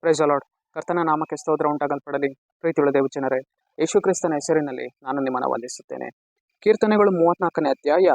Price lord. ಕರ್ತನ ನಾಮಕ್ಕೆ ಸ್ತೋತ್ರ ಉಂಟಾಗಲ್ಪಡಲಿ. ಪ್ರೀತಿಯುಳ್ಳ ದೇವಜನರೇ, ಯೇಸು ಕ್ರಿಸ್ತನ ಹೆಸರಿನಲ್ಲಿ ನಾನು ನಿಮ್ಮನ್ನು ವಂದಿಸುತ್ತೇನೆ. ಕೀರ್ತನೆಗಳು 34ನೇ ಅಧ್ಯಾಯ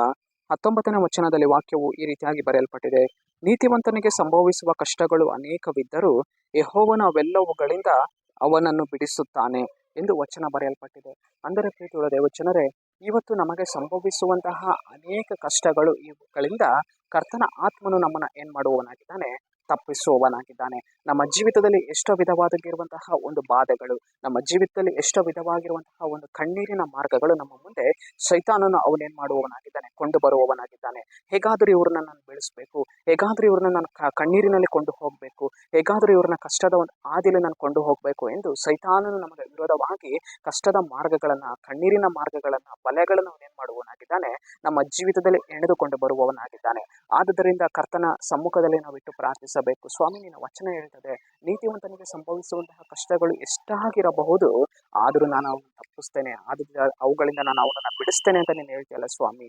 19ನೇ ವಚನದಲ್ಲಿ ವಾಕ್ಯವು ಈ ರೀತಿಯಾಗಿ ಬರೆಯಲ್ಪಟ್ಟಿದೆ. ನೀತಿವಂತನಿಗೆ ಸಂಭವಿಸುವ ಕಷ್ಟಗಳು ಅನೇಕವಿದ್ದರೂ ಯೆಹೋವನು ಅವೆಲ್ಲವುಗಳಿಂದ ಅವನನ್ನು ಬಿಡಿಸುತ್ತಾನೆ ಎಂದು ವಚನ ಬರೆಯಲ್ಪಟ್ಟಿದೆ. ಅಂದರೆ ಪ್ರೀತಿಯುಳ್ಳ ದೇವಜನರೇ, ಇವತ್ತು ನಮಗೆ ಸಂಭವಿಸುವಂತಹ ಅನೇಕ ಕಷ್ಟಗಳು ಇವುಗಳಿಂದ ಕರ್ತನ ಆತ್ಮನು ನಮ್ಮನ್ನು ಏನು ಮಾಡುವವನಾಗಿದ್ದಾನೆ, ತಪ್ಪಿಸುವವನಾಗಿದ್ದಾನೆ. ನಮ್ಮ ಜೀವಿತದಲ್ಲಿ ಎಷ್ಟೋ ವಿಧವಾಗಿರುವಂತಹ ಒಂದು ಬಾಧೆಗಳು, ನಮ್ಮ ಜೀವಿತದಲ್ಲಿ ಎಷ್ಟೋ ವಿಧವಾಗಿರುವಂತಹ ಒಂದು ಕಣ್ಣೀರಿನ ಮಾರ್ಗಗಳು ನಮ್ಮ ಮುಂದೆ ಸೈತಾನನು ಅವನೇನು ಮಾಡುವವನಾಗಿದ್ದಾನೆ, ಕೊಂಡು ಬರುವವನಾಗಿದ್ದಾನೆ. ಹೇಗಾದರೂ ಇವ್ರನ್ನ ನಾನು ಬೆಳೆಸಬೇಕು, ಹೇಗಾದರೂ ಇವ್ರನ್ನ ನಾನು ಕಣ್ಣೀರಿನಲ್ಲಿ ಕೊಂಡು ಹೋಗಬೇಕು, ಹೇಗಾದರೂ ಇವ್ರನ್ನ ಕಷ್ಟದ ಒಂದು ಹಾದಿಯಲ್ಲಿ ನಾನು ಕೊಂಡು ಹೋಗಬೇಕು ಎಂದು ಸೈತಾನನು ನಮಗೆ ವಿರೋಧವಾಗಿ ಕಷ್ಟದ ಮಾರ್ಗಗಳನ್ನು, ಕಣ್ಣೀರಿನ ಮಾರ್ಗಗಳನ್ನು, ಬಲೆಗಳನ್ನು ಅವನೇನು ಮಾಡುವವನಾಗಿದ್ದಾನೆ, ನಮ್ಮ ಜೀವಿತದಲ್ಲಿ ಎಣೆದುಕೊಂಡು ಬರುವವನಾಗಿದ್ದಾನೆ. ಆದುದರಿಂದ ಕರ್ತನ ಸಮ್ಮುಖದಲ್ಲಿ ನಾವು ಇಟ್ಟು ಪ್ರಾರ್ಥಿಸಬೇಕು. ಸ್ವಾಮಿ, ನಿನ್ನ ವಚನ ಹೇಳ್ತದೆ, ನೀತಿವಂತನಿಗೆ ಸಂಭವಿಸುವಂತಹ ಕಷ್ಟಗಳು ಎಷ್ಟಾಗಿರಬಹುದು, ಆದರೂ ನಾನು ಅವನು ತಪ್ಪಿಸ್ತೇನೆ, ಅವುಗಳಿಂದ ನಾನು ಅವನನ್ನು ಬಿಡಿಸ್ತೇನೆ ಅಂತ ನೀನು ಹೇಳ್ತೀಯಲ್ಲ ಸ್ವಾಮಿ.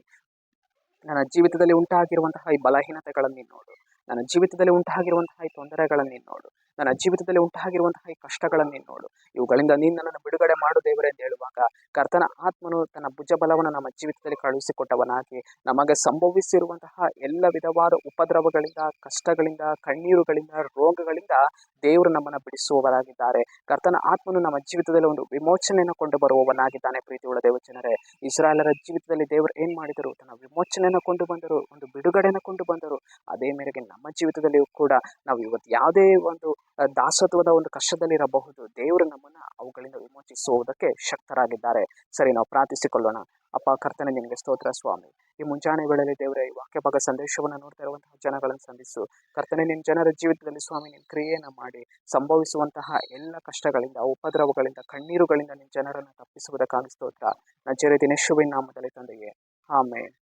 ನನ್ನ ಜೀವಿತದಲ್ಲಿ ಉಂಟಾಗಿರುವಂತಹ ಈ ಬಲಹೀನತೆಗಳನ್ನು ನೀನು ನೋಡು, ನನ್ನ ಜೀವಿತದಲ್ಲಿ ಉಂಟಾಗಿರುವಂತಹ ಈ ತೊಂದರೆಗಳನ್ನು ನೀನು ನೋಡು, ನನ್ನ ಜೀವಿತದಲ್ಲಿ ಉಂಟಾಗಿರುವಂತಹ ಈ ಕಷ್ಟಗಳನ್ನು ನೀನು ನೋಡು. ಇವುಗಳಿಂದ ನೀನು ನನ್ನನ್ನು ಬಿಡುಗಡೆ ಮಾಡು ದೇವರೇ ಎಂದು ಹೇಳುವಾಗ ಕರ್ತನ ಆತ್ಮನು ತನ್ನ ಭುಜಬಲವನ್ನು ನಮ್ಮ ಜೀವಿತದಲ್ಲಿ ಕಳುಹಿಸಿಕೊಟ್ಟವನಾಗಿ ನಮಗೆ ಸಂಭವಿಸಿರುವಂತಹ ಎಲ್ಲ ವಿಧವಾದ ಉಪದ್ರವಗಳಿಂದ, ಕಷ್ಟಗಳಿಂದ, ಕಣ್ಣೀರುಗಳಿಂದ, ರೋಗಗಳಿಂದ ದೇವರು ನಮ್ಮನ್ನು ಬಿಡಿಸುವವರಾಗಿದ್ದಾರೆ. ಕರ್ತನ ಆತ್ಮನು ನಮ್ಮ ಜೀವಿತದಲ್ಲಿ ಒಂದು ವಿಮೋಚನೆಯನ್ನು ಕೊಂಡು ಬರುವವನಾಗಿದ್ದಾನೆ. ಪ್ರೀತಿಯುಳ್ಳ ದೇವಜನರೇ, ಇಸ್ರಾಯೇಲರ ಜೀವಿತದಲ್ಲಿ ದೇವರು ಏನು ಮಾಡಿದರು, ತನ್ನ ವಿಮೋಚನೆಯನ್ನು ಕೊಂಡು ಬಂದರು, ಒಂದು ಬಿಡುಗಡೆಯನ್ನು ಕೊಂಡು ಬಂದರು. ಅದೇ ಮೇರೆಗೆ ನಮ್ಮ ಜೀವಿತದಲ್ಲಿಯೂ ಕೂಡ ನಾವು ಇವತ್ತು ಯಾವುದೇ ಒಂದು ದಾಸತ್ವದ ಒಂದು ಕಷ್ಟದಲ್ಲಿರಬಹುದು, ದೇವರು ನಮ್ಮನ್ನು ಅವುಗಳಿಂದ ವಿಮೋಚಿಸುವುದಕ್ಕೆ ಶಕ್ತರಾಗಿದ್ದಾರೆ. ಸರಿ, ನಾವು ಪ್ರಾರ್ಥಿಸಿಕೊಳ್ಳೋಣ. ಅಪ್ಪ ಕರ್ತನೆ, ನಿನಗೆ ಸ್ತೋತ್ರ ಸ್ವಾಮಿ. ಈ ಮುಂಜಾನೆ ವೇಳೆಯಲ್ಲಿ ದೇವರೇ, ಈ ವಾಕ್ಯ ಭಾಗ ಸಂದೇಶವನ್ನು ನೋಡ್ತಾ ಇರುವಂತಹ ಜನಗಳನ್ನು ಸಂಧಿಸು ಕರ್ತನೆ. ನಿನ್ನ ಜನರ ಜೀವಿತದಲ್ಲಿ ಸ್ವಾಮಿ ನಿನ್ನ ಕ್ರಿಯೆಯನ್ನು ಮಾಡಿ ಸಂಭವಿಸುವಂತಹ ಎಲ್ಲ ಕಷ್ಟಗಳಿಂದ, ಉಪದ್ರವಗಳಿಂದ, ಕಣ್ಣೀರುಗಳಿಂದ ನಿನ್ನ ಜನರನ್ನು ತಪ್ಪಿಸುವುದಕ್ಕಾಗಿ ಸ್ತೋತ್ರ. ನಜರೇತಿನ ಯೇಸುವಿನ ನಾಮದಲ್ಲಿ ತಂದೆಯೇ, ಆಮೆನ್.